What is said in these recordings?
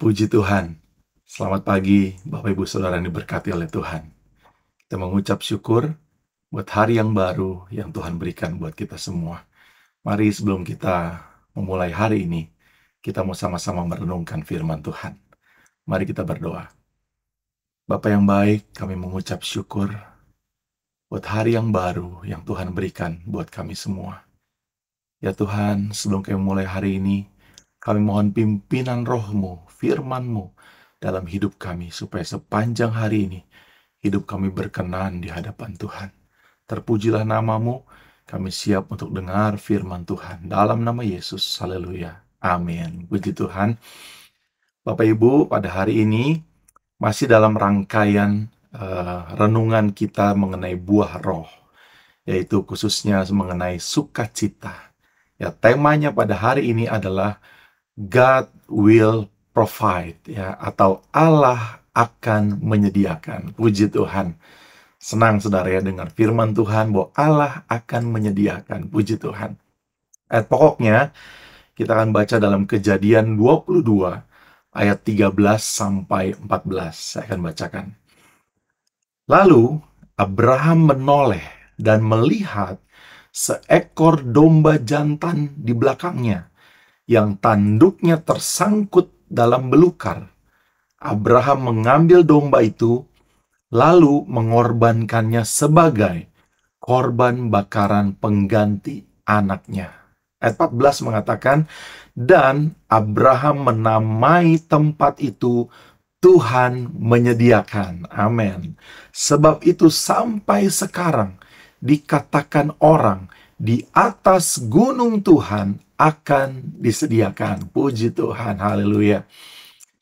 Puji Tuhan. Selamat pagi, Bapak Ibu Saudara yang diberkati oleh Tuhan. Kita mengucap syukur buat hari yang baru yang Tuhan berikan buat kita semua. Mari sebelum kita memulai hari ini, kita mau sama-sama merenungkan firman Tuhan. Mari kita berdoa. Bapa yang baik, kami mengucap syukur buat hari yang baru yang Tuhan berikan buat kami semua. Ya Tuhan, sebelum kami mulai hari ini, kami mohon pimpinan roh-Mu, firman-Mu dalam hidup kami, supaya sepanjang hari ini, hidup kami berkenan di hadapan Tuhan. Terpujilah nama-Mu, kami siap untuk dengar firman Tuhan. Dalam nama Yesus, haleluya. Amin. Puji Tuhan. Bapak Ibu, pada hari ini, masih dalam rangkaian renungan kita mengenai buah roh, yaitu khususnya mengenai sukacita. Ya, temanya pada hari ini adalah God will provide, ya, atau Allah akan menyediakan. Puji Tuhan. Senang saudara ya dengar firman Tuhan bahwa Allah akan menyediakan. Puji Tuhan. Ayat pokoknya kita akan baca dalam Kejadian 22 ayat 13 sampai 14. Saya akan bacakan. Lalu Abraham menoleh dan melihat seekor domba jantan di belakangnya, yang tanduknya tersangkut dalam belukar. Abraham mengambil domba itu, lalu mengorbankannya sebagai korban bakaran pengganti anaknya. Ayat 14 mengatakan, dan Abraham menamai tempat itu Tuhan menyediakan. Amin. Sebab itu sampai sekarang dikatakan orang, di atas gunung Tuhan akan disediakan. Puji Tuhan, haleluya.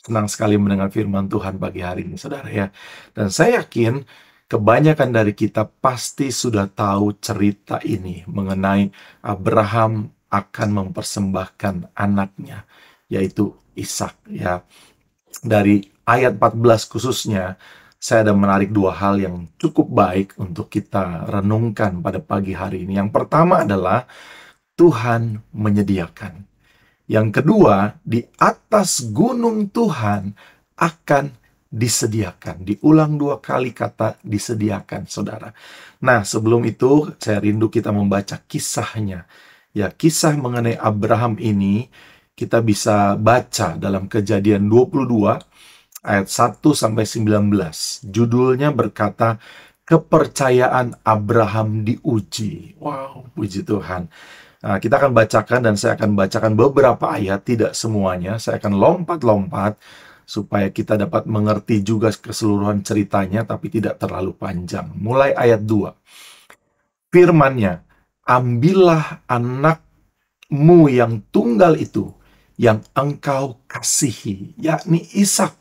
Senang sekali mendengar firman Tuhan pagi hari ini, saudara ya. Dan saya yakin kebanyakan dari kita pasti sudah tahu cerita ini mengenai Abraham akan mempersembahkan anaknya, yaitu Ishak ya. Dari ayat 14 khususnya, saya ada menarik dua hal yang cukup baik untuk kita renungkan pada pagi hari ini. Yang pertama adalah Tuhan menyediakan. Yang kedua, di atas gunung Tuhan akan disediakan. Diulang dua kali kata disediakan, saudara. Nah, sebelum itu, saya rindu kita membaca kisahnya. Ya, kisah mengenai Abraham ini, kita bisa baca dalam Kejadian 22, ayat 1 sampai 19. Judulnya berkata, kepercayaan Abraham diuji. Wow, puji Tuhan. Nah, kita akan bacakan dan saya akan bacakan beberapa ayat, tidak semuanya. Saya akan lompat-lompat supaya kita dapat mengerti juga keseluruhan ceritanya, tapi tidak terlalu panjang. Mulai ayat 2. Firman-Nya, ambillah anakmu yang tunggal itu, yang engkau kasihi, yakni Ishak.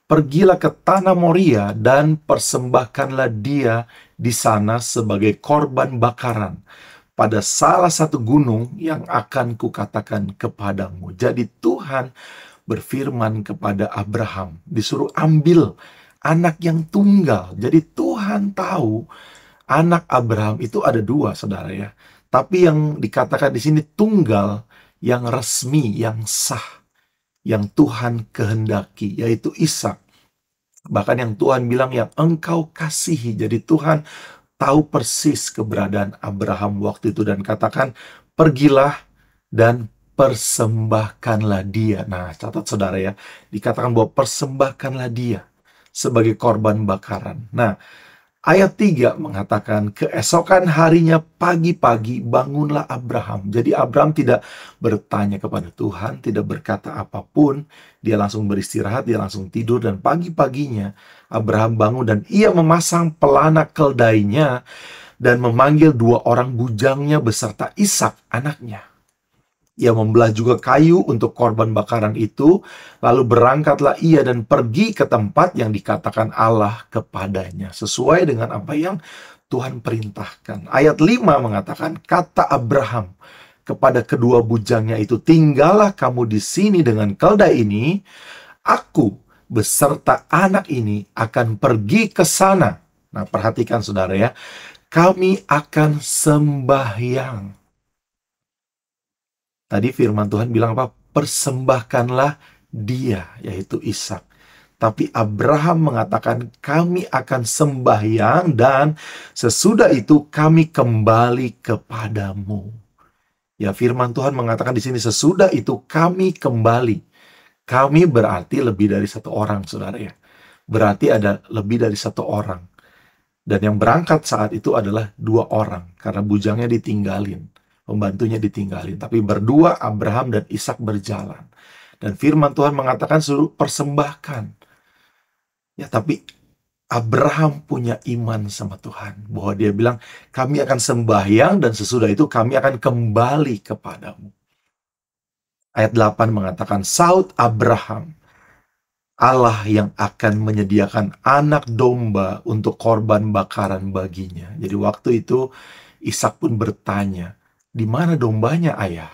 Pergilah ke tanah Moria dan persembahkanlah dia di sana sebagai korban bakaran pada salah satu gunung yang akan kukatakan kepadamu. Jadi Tuhan berfirman kepada Abraham, disuruh ambil anak yang tunggal. Jadi Tuhan tahu anak Abraham itu ada dua, saudara ya. Tapi yang dikatakan di sini tunggal, yang resmi, yang sah, yang Tuhan kehendaki, yaitu Ishak. Bahkan yang Tuhan bilang yang engkau kasihi. Jadi Tuhan tahu persis keberadaan Abraham waktu itu dan katakan, pergilah dan persembahkanlah dia. Nah, catat saudara ya, dikatakan bahwa persembahkanlah dia sebagai korban bakaran. Nah, ayat 3 mengatakan, keesokan harinya pagi-pagi bangunlah Abraham. Jadi Abraham tidak bertanya kepada Tuhan, tidak berkata apapun. Dia langsung beristirahat, dia langsung tidur. Dan pagi-paginya Abraham bangun dan ia memasang pelana keldainya dan memanggil dua orang bujangnya beserta Ishak anaknya. Ia membelah juga kayu untuk korban bakaran itu, lalu berangkatlah ia dan pergi ke tempat yang dikatakan Allah kepadanya, sesuai dengan apa yang Tuhan perintahkan. Ayat 5 mengatakan, kata Abraham kepada kedua bujangnya itu, tinggallah kamu di sini dengan keldai ini, aku beserta anak ini akan pergi ke sana. Nah, perhatikan saudara ya, kami akan sembahyang. Tadi firman Tuhan bilang apa? Persembahkanlah dia, yaitu Ishak. Tapi Abraham mengatakan, kami akan sembahyang dan sesudah itu kami kembali kepadamu. Ya, firman Tuhan mengatakan di sini, sesudah itu kami kembali. Kami berarti lebih dari satu orang, saudara ya. Berarti ada lebih dari satu orang. Dan yang berangkat saat itu adalah 2 orang, karena bujangnya ditinggalin, pembantunya ditinggalin. Tapi berdua Abraham dan Ishak berjalan. Dan firman Tuhan mengatakan suruh persembahkan. Ya, tapi Abraham punya iman sama Tuhan, bahwa dia bilang, kami akan sembahyang dan sesudah itu kami akan kembali kepadamu. Ayat 8 mengatakan, sahut Abraham, Allah yang akan menyediakan anak domba untuk korban bakaran baginya. Jadi waktu itu Ishak pun bertanya, di mana dombanya, ayah?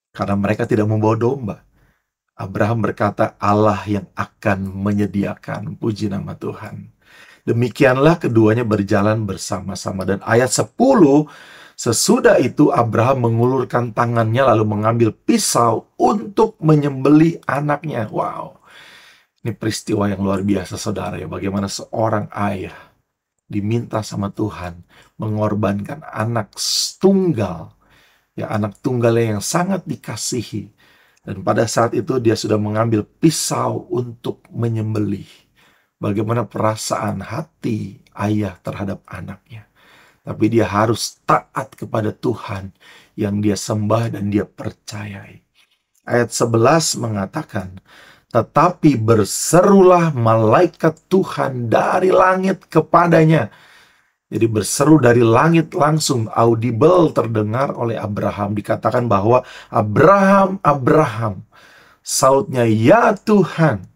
Karena mereka tidak membawa domba. Abraham berkata, Allah yang akan menyediakan. Puji nama Tuhan. Demikianlah keduanya berjalan bersama-sama. Dan ayat 10, sesudah itu Abraham mengulurkan tangannya lalu mengambil pisau untuk menyembelih anaknya. Wow, ini peristiwa yang luar biasa, saudara ya. Bagaimana seorang ayah diminta sama Tuhan mengorbankan anak tunggal. Ya, anak tunggalnya yang sangat dikasihi. Dan pada saat itu dia sudah mengambil pisau untuk menyembelih. Bagaimana perasaan hati ayah terhadap anaknya. Tapi dia harus taat kepada Tuhan yang dia sembah dan dia percayai. Ayat 11 mengatakan, tetapi berserulah malaikat Tuhan dari langit kepadanya. Jadi berseru dari langit langsung, audible terdengar oleh Abraham. Dikatakan bahwa Abraham, Abraham. Sautnya, ya Tuhan.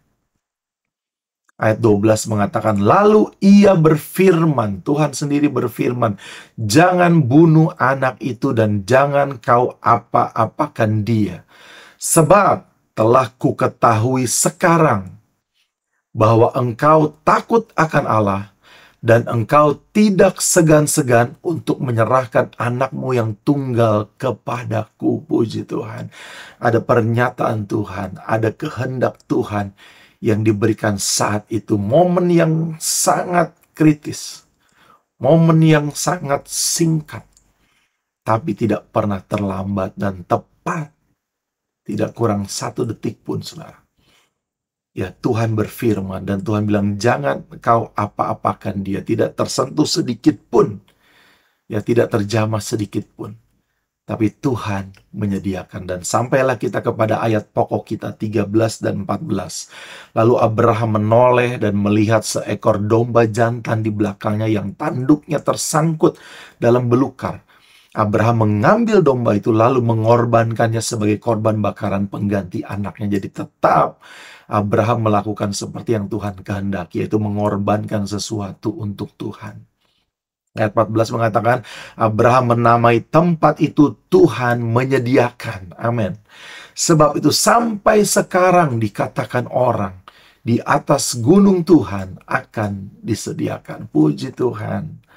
Ayat 12 mengatakan, lalu ia berfirman, Tuhan sendiri berfirman, jangan bunuh anak itu dan jangan kau apa-apakan dia. Sebab telah kuketahui sekarang bahwa engkau takut akan Allah dan engkau tidak segan-segan untuk menyerahkan anakmu yang tunggal kepadaku. Puji Tuhan. Ada pernyataan Tuhan, ada kehendak Tuhan yang diberikan saat itu. Momen yang sangat kritis. Momen yang sangat singkat. Tapi tidak pernah terlambat dan tepat. Tidak kurang 1 detik pun, saudara. Ya, Tuhan berfirman dan Tuhan bilang, jangan kau apa-apakan dia. Tidak tersentuh sedikit pun. Ya, tidak terjamah sedikit pun. Tapi Tuhan menyediakan. Dan sampailah kita kepada ayat pokok kita 13 dan 14. Lalu Abraham menoleh dan melihat seekor domba jantan di belakangnya yang tanduknya tersangkut dalam belukar. Abraham mengambil domba itu lalu mengorbankannya sebagai korban bakaran pengganti anaknya. Jadi tetap Abraham melakukan seperti yang Tuhan kehendaki, yaitu mengorbankan sesuatu untuk Tuhan. Ayat 14 mengatakan, Abraham menamai tempat itu Tuhan menyediakan. Amin. Sebab itu sampai sekarang dikatakan orang, di atas gunung Tuhan akan disediakan. Puji Tuhan.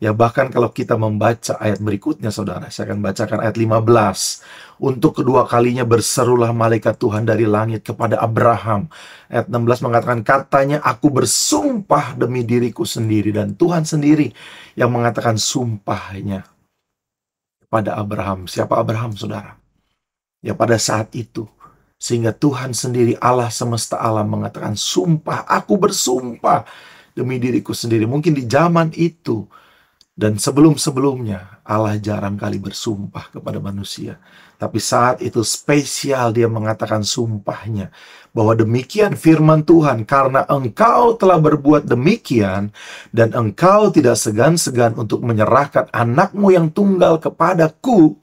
Ya, bahkan kalau kita membaca ayat berikutnya, saudara, saya akan bacakan ayat 15. Untuk kedua kalinya berserulah malaikat Tuhan dari langit kepada Abraham. Ayat 16 mengatakan, katanya, aku bersumpah demi diriku sendiri. Dan Tuhan sendiri yang mengatakan sumpahnya kepada Abraham. Siapa Abraham, saudara? Ya, pada saat itu. Sehingga Tuhan sendiri, Allah semesta alam, mengatakan sumpah, aku bersumpah demi diriku sendiri. Mungkin di zaman itu dan sebelum-sebelumnya Allah jarang kali bersumpah kepada manusia. Tapi saat itu spesial dia mengatakan sumpahnya. Bahwa demikian firman Tuhan, karena engkau telah berbuat demikian, dan engkau tidak segan-segan untuk menyerahkan anakmu yang tunggal kepadaku.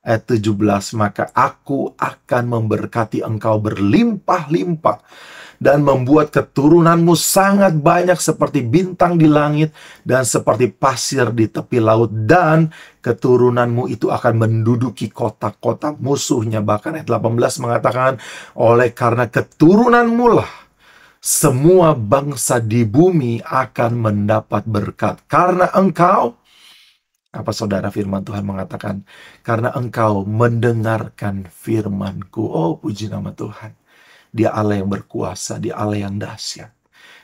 Ayat 17, maka aku akan memberkati engkau berlimpah-limpah dan membuat keturunanmu sangat banyak seperti bintang di langit dan seperti pasir di tepi laut. Dan keturunanmu itu akan menduduki kota-kota musuhnya. Bahkan ayat 18 mengatakan, oleh karena keturunanmu lah semua bangsa di bumi akan mendapat berkat. Karena engkau Apa saudara, firman Tuhan mengatakan, karena engkau mendengarkan firman-Ku. Oh, puji nama Tuhan. Dia Allah yang berkuasa, Dia Allah yang dahsyat.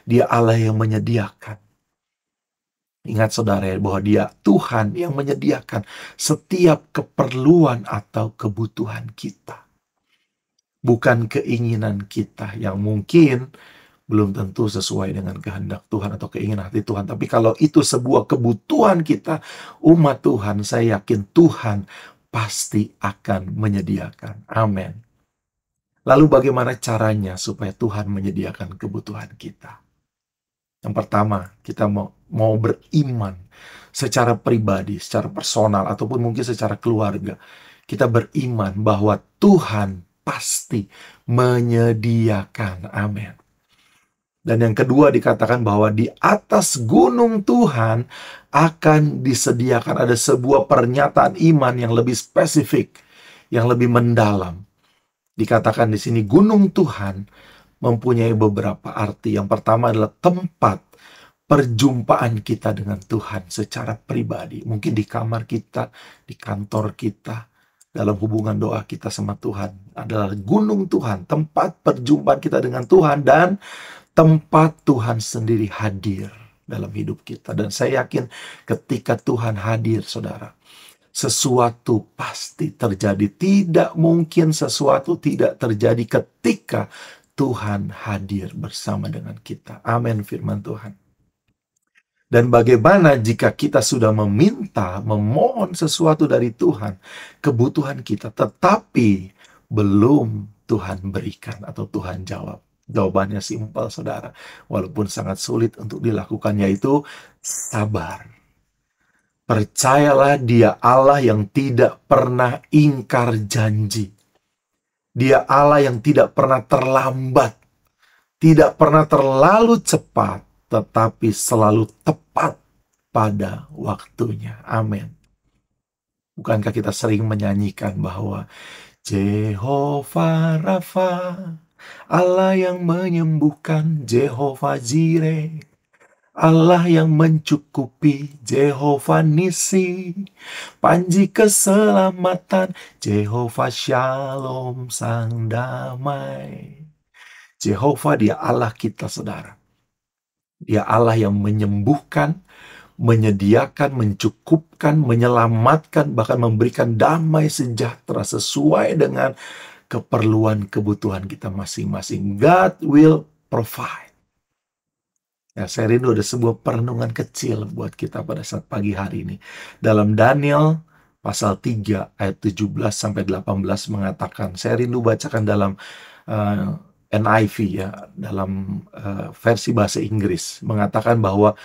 Dia Allah yang menyediakan. Ingat saudara bahwa Dia Tuhan yang menyediakan setiap keperluan atau kebutuhan kita. Bukan keinginan kita yang mungkin belum tentu sesuai dengan kehendak Tuhan atau keinginan hati Tuhan. Tapi kalau itu sebuah kebutuhan kita, umat Tuhan, saya yakin Tuhan pasti akan menyediakan. Amin. Lalu bagaimana caranya supaya Tuhan menyediakan kebutuhan kita? Yang pertama, kita mau beriman secara pribadi, secara personal, ataupun mungkin secara keluarga. Kita beriman bahwa Tuhan pasti menyediakan. Amin. Dan yang kedua dikatakan bahwa di atas gunung Tuhan akan disediakan, ada sebuah pernyataan iman yang lebih spesifik, yang lebih mendalam. Dikatakan di sini gunung Tuhan mempunyai beberapa arti. Yang pertama adalah tempat perjumpaan kita dengan Tuhan secara pribadi. Mungkin di kamar kita, di kantor kita, dalam hubungan doa kita sama Tuhan. Adalah gunung Tuhan, tempat perjumpaan kita dengan Tuhan, dan tempat Tuhan sendiri hadir dalam hidup kita. Dan saya yakin ketika Tuhan hadir, saudara, sesuatu pasti terjadi. Tidak mungkin sesuatu tidak terjadi ketika Tuhan hadir bersama dengan kita. Amin, firman Tuhan. Dan bagaimana jika kita sudah meminta, memohon sesuatu dari Tuhan, kebutuhan kita, tetapi belum Tuhan berikan atau Tuhan jawab? Jawabannya simpel, saudara. Walaupun sangat sulit untuk dilakukan, yaitu sabar. Percayalah Dia Allah yang tidak pernah ingkar janji. Dia Allah yang tidak pernah terlambat. Tidak pernah terlalu cepat, tetapi selalu tepat pada waktunya. Amin. Bukankah kita sering menyanyikan bahwa Jehovah Rafa, Allah yang menyembuhkan, Jehovah Jireh, Allah yang mencukupi, Jehovah Nisi, panji keselamatan, Jehovah Shalom, sang damai. Jehovah, Dia Allah kita, saudara. Dia Allah yang menyembuhkan, menyediakan, mencukupkan, menyelamatkan, bahkan memberikan damai sejahtera sesuai dengan keperluan kebutuhan kita masing-masing. God will provide. Ya, saya rindu ada sebuah perenungan kecil buat kita pada saat pagi hari ini. Dalam Daniel pasal 3 ayat 17 sampai 18 mengatakan, saya rindu bacakan dalam NIV ya, dalam versi bahasa Inggris, mengatakan bahwa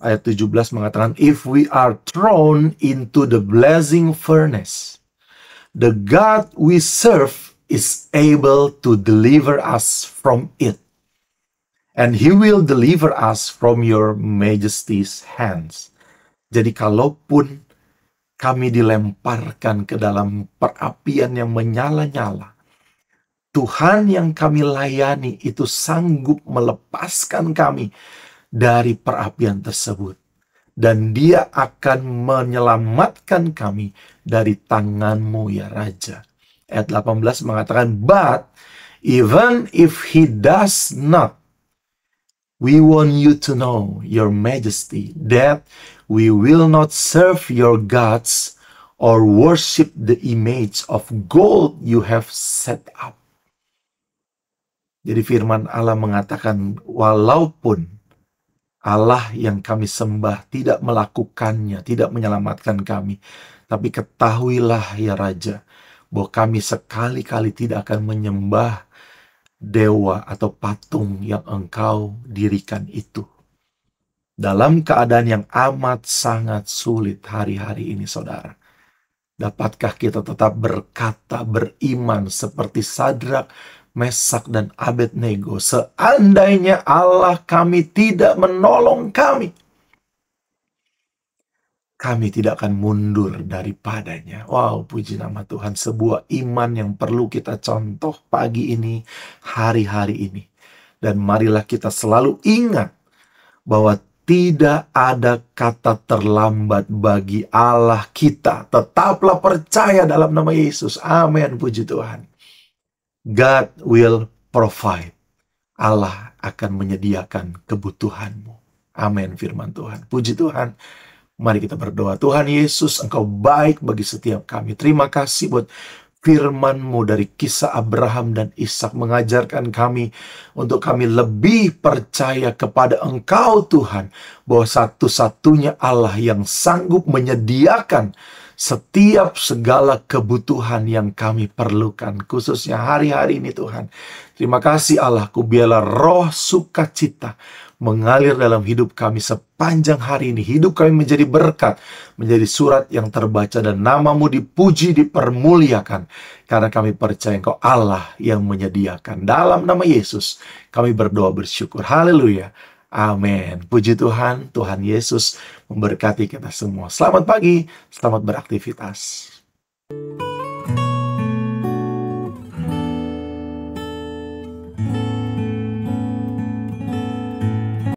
ayat 17 mengatakan, if we are thrown into the blazing furnace, the God we serve is able to deliver us from it. And He will deliver us from your majesty's hands. Jadi kalaupun kami dilemparkan ke dalam perapian yang menyala-nyala, Tuhan yang kami layani itu sanggup melepaskan kami dari perapian tersebut. Dan Dia akan menyelamatkan kami dari tangan-Mu ya Raja. Ayat 18 mengatakan, but even if He does not, we want you to know, Your Majesty, that we will not serve your gods or worship the image of gold you have set up. Jadi firman Allah mengatakan, walaupun Allah yang kami sembah tidak melakukannya, tidak menyelamatkan kami, tapi ketahuilah ya Raja, bahwa kami sekali-kali tidak akan menyembah dewa atau patung yang Engkau dirikan itu. Dalam keadaan yang amat sangat sulit hari-hari ini, saudara, dapatkah kita tetap berkata, beriman seperti Sadrak, Mesak, dan Abednego, seandainya Allah kami tidak menolong kami, kami tidak akan mundur daripadanya. Wow, puji nama Tuhan. Sebuah iman yang perlu kita contoh pagi ini, hari-hari ini. Dan marilah kita selalu ingat bahwa Tidak ada kata terlambat bagi Allah kita. Tetaplah percaya dalam nama Yesus. Amin, puji Tuhan. God will provide. Allah akan menyediakan kebutuhanmu. Amin, firman Tuhan. Puji Tuhan. Mari kita berdoa. Tuhan Yesus, Engkau baik bagi setiap kami. Terima kasih buat firman-Mu dari kisah Abraham dan Ishak, mengajarkan kami untuk kami lebih percaya kepada Engkau Tuhan, bahwa satu-satunya Allah yang sanggup menyediakan setiap segala kebutuhan yang kami perlukan, khususnya hari-hari ini Tuhan. Terima kasih Allahku, biarlah roh sukacita mengalir dalam hidup kami sepanjang hari ini. Hidup kami menjadi berkat, menjadi surat yang terbaca, dan nama-Mu dipuji, dipermuliakan. Karena kami percaya Engkau Allah yang menyediakan. Dalam nama Yesus, kami berdoa bersyukur. Haleluya. Amin. Puji Tuhan, Tuhan Yesus memberkati kita semua. Selamat pagi, selamat beraktivitas.